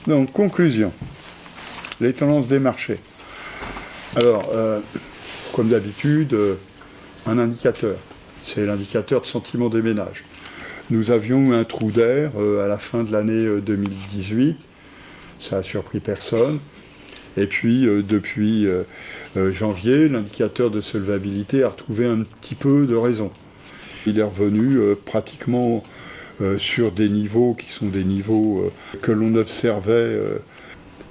Donc, conclusion. Les tendances des marchés. Alors, comme d'habitude, un indicateur. C'est l'indicateur de sentiment des ménages. Nous avions eu un trou d'air à la fin de l'année 2018. Ça n'a surpris personne. Et puis, depuis janvier, l'indicateur de solvabilité a retrouvé un petit peu de raison. Il est revenu pratiquement sur des niveaux qui sont des niveaux que l'on observait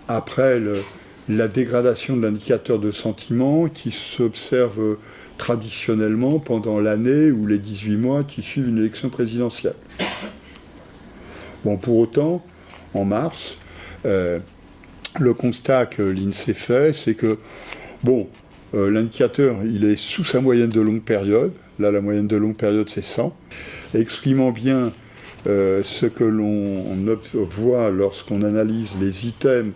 après la dégradation de l'indicateur de sentiment qui s'observe traditionnellement pendant l'année ou les 18 mois qui suivent une élection présidentielle. Bon, pour autant, en mars, le constat que l'INSEE fait, c'est que, bon, l'indicateur, il est sous sa moyenne de longue période. Là, la moyenne de longue période, c'est 100. Exprimant bien ce que l'on voit lorsqu'on analyse les items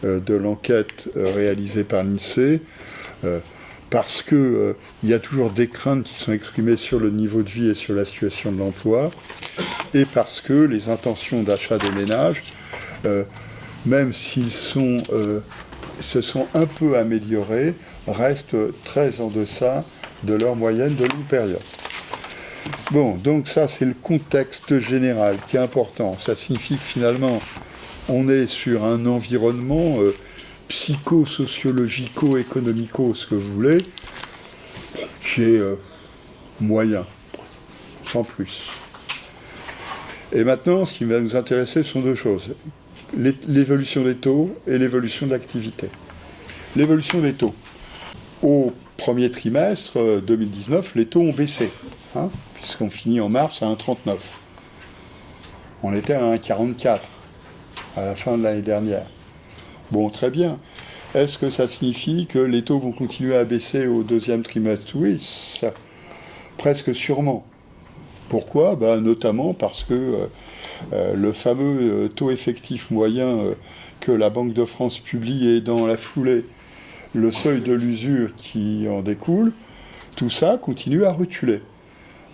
de l'enquête réalisée par l'INSEE, parce qu'il y a toujours des craintes qui sont exprimées sur le niveau de vie et sur la situation de l'emploi, et parce que les intentions d'achat des ménages, même s'ils se sont un peu améliorés, restent très en deçà de leur moyenne de longue période. Bon, donc ça c'est le contexte général qui est important. Ça signifie que finalement on est sur un environnement psycho-sociologico-économico, ce que vous voulez, qui est moyen, sans plus. Et maintenant, ce qui va nous intéresser sont deux choses. L'évolution des taux et l'évolution de l'activité. L'évolution des taux. Au premier trimestre 2019, les taux ont baissé, puisqu'on finit en mars à 1,39. On était à 1,44 à la fin de l'année dernière. Bon, très bien. Est-ce que ça signifie que les taux vont continuer à baisser au deuxième trimestre? Oui, ça, presque sûrement. Pourquoi? Notamment parce que le fameux taux effectif moyen que la Banque de France publie et dans la foulée le seuil de l'usure qui en découle, tout ça continue à reculer.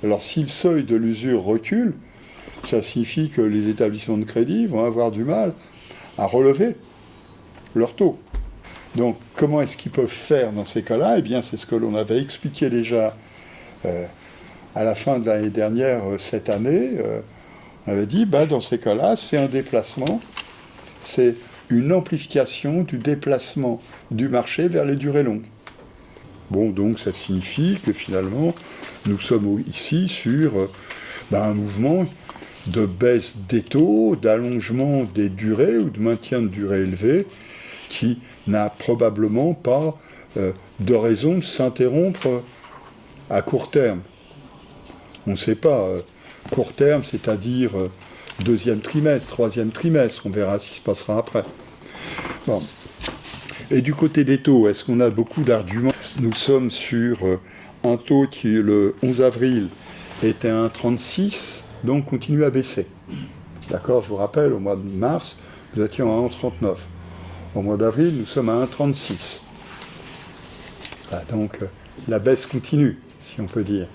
Alors si le seuil de l'usure recule, ça signifie que les établissements de crédit vont avoir du mal à relever leur taux. Donc comment est-ce qu'ils peuvent faire dans ces cas-là? Eh bien c'est ce que l'on avait expliqué déjà à la fin de l'année dernière, cette année. On avait dit, dans ces cas-là, c'est un déplacement, c'est une amplification du déplacement du marché vers les durées longues. Bon, donc ça signifie que finalement, nous sommes ici sur un mouvement de baisse des taux, d'allongement des durées ou de maintien de durées élevées qui n'a probablement pas de raison de s'interrompre à court terme. On ne sait pas. Court terme, c'est-à-dire deuxième trimestre, troisième trimestre, on verra ce qui se passera après. Bon. Et du côté des taux, est-ce qu'on a beaucoup d'arguments? Nous sommes sur un taux qui, le 11 avril, était à 1,36, donc continue à baisser. D'accord, je vous rappelle, au mois de mars, nous étions à 1,39. Au mois d'avril, nous sommes à 1,36. Donc la baisse continue, si on peut dire.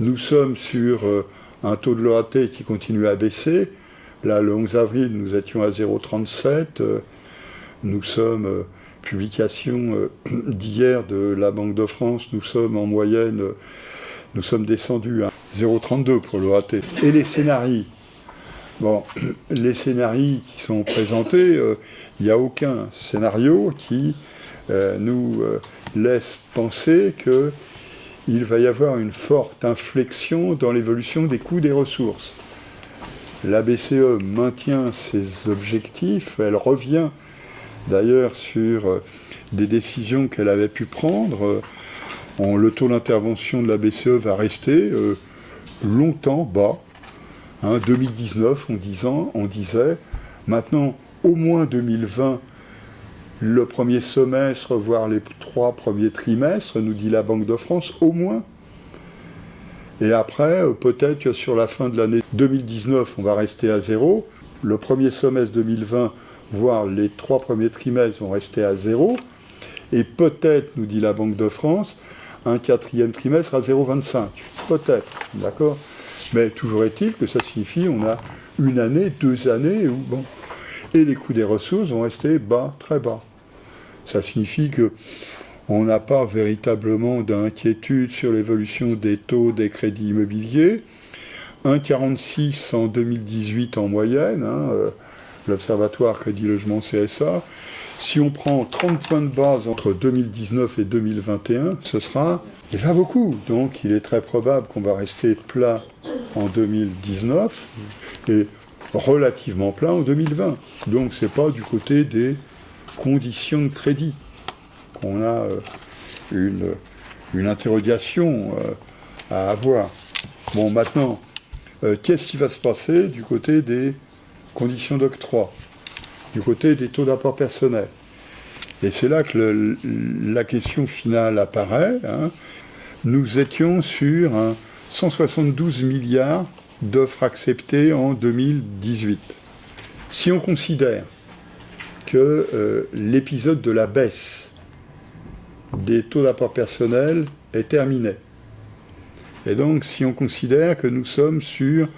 Nous sommes sur un taux de l'OAT qui continue à baisser. Là, le 11 avril, nous étions à 0,37. Nous sommes, publication d'hier de la Banque de France, nous sommes en moyenne, nous sommes descendus à 0,32 pour l'OAT. Et les scénarios, les scénarios qui sont présentés, il n'y a aucun scénario qui nous laisse penser qu'il va y avoir une forte inflexion dans l'évolution des coûts des ressources. La BCE maintient ses objectifs, elle revient d'ailleurs sur des décisions qu'elle avait pu prendre. Le taux d'intervention de la BCE va rester longtemps bas. 2019, on disait, maintenant au moins 2020, le premier semestre, voire les 3 premiers trimestres, nous dit la Banque de France, au moins. Et après, peut-être que sur la fin de l'année 2019, on va rester à 0. Le premier semestre 2020, voire les 3 premiers trimestres vont rester à 0. Et peut-être, nous dit la Banque de France, un 4e trimestre à 0,25. Peut-être, d'accord? Mais toujours est-il que ça signifie qu'on a une année, 2 années, et les coûts des ressources vont rester bas, très bas. Ça signifie qu'on n'a pas véritablement d'inquiétude sur l'évolution des taux des crédits immobiliers. 1,46 en 2018 en moyenne, l'Observatoire Crédit Logement CSA. Si on prend 30 points de base entre 2019 et 2021, ce sera déjà beaucoup. Donc il est très probable qu'on va rester plat en 2019 et relativement plat en 2020. Donc c'est pas du côté des conditions de crédit qu'on a une interrogation à avoir. Bon, maintenant, qu'est-ce qui va se passer du côté des conditions d'octroi, du côté des taux d'apport personnel? Et c'est là que la question finale apparaît. Nous étions sur 172 milliards d'offres acceptées en 2018. Si on considère que l'épisode de la baisse des taux d'apport personnel est terminé, et donc si on considère que nous sommes sur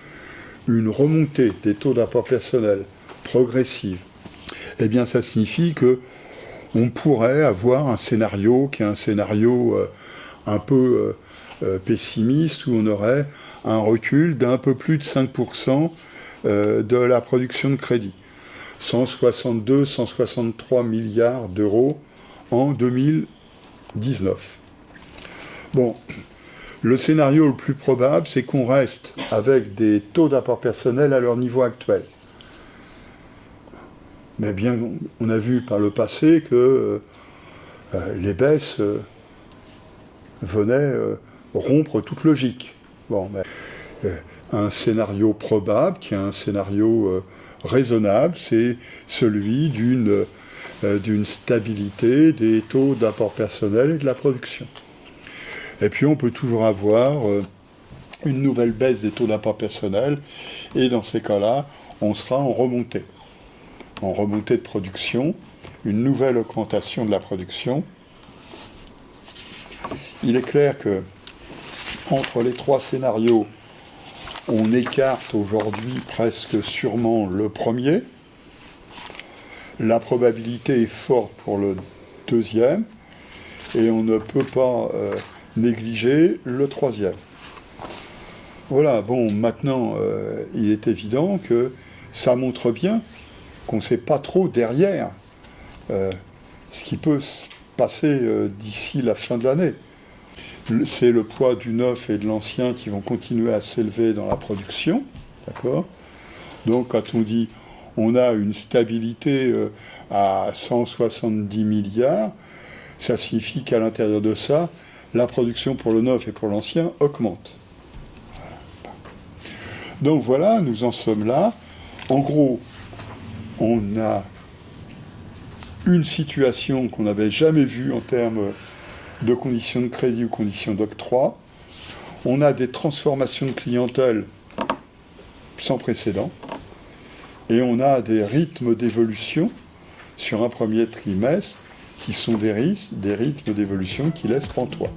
une remontée des taux d'apport personnel progressive, eh bien ça signifie qu'on pourrait avoir un scénario qui est un scénario un peu pessimiste, où on aurait un recul d'un peu plus de 5% de la production de crédit. 162, 163 milliards d'euros en 2019. Bon, le scénario le plus probable, c'est qu'on reste avec des taux d'apport personnel à leur niveau actuel. Mais bien, on a vu par le passé que les baisses venaient rompre toute logique. Bon, mais, un scénario probable, qui est un scénario raisonnable, c'est celui d'une stabilité des taux d'apport personnel et de la production. Et puis on peut toujours avoir une nouvelle baisse des taux d'apport personnel, et dans ces cas-là, on sera en remontée de production, une nouvelle augmentation de la production. Il est clair que entre les trois scénarios, on écarte aujourd'hui presque sûrement le premier. La probabilité est forte pour le deuxième, et on ne peut pas négliger le troisième. Voilà, bon, maintenant, il est évident que ça montre bien qu'on ne sait pas trop derrière ce qui peut se passer d'ici la fin de l'année. C'est le poids du neuf et de l'ancien qui vont continuer à s'élever dans la production, d'accord ? Donc quand on dit on a une stabilité à 170 milliards, ça signifie qu'à l'intérieur de ça, la production pour le neuf et pour l'ancien augmente. Donc voilà, nous en sommes là. En gros, on a une situation qu'on n'avait jamais vue en termes de conditions de crédit ou conditions d'octroi. On a des transformations de clientèle sans précédent, et on a des rythmes d'évolution sur un premier trimestre qui sont des rythmes d'évolution qui laissent pantois.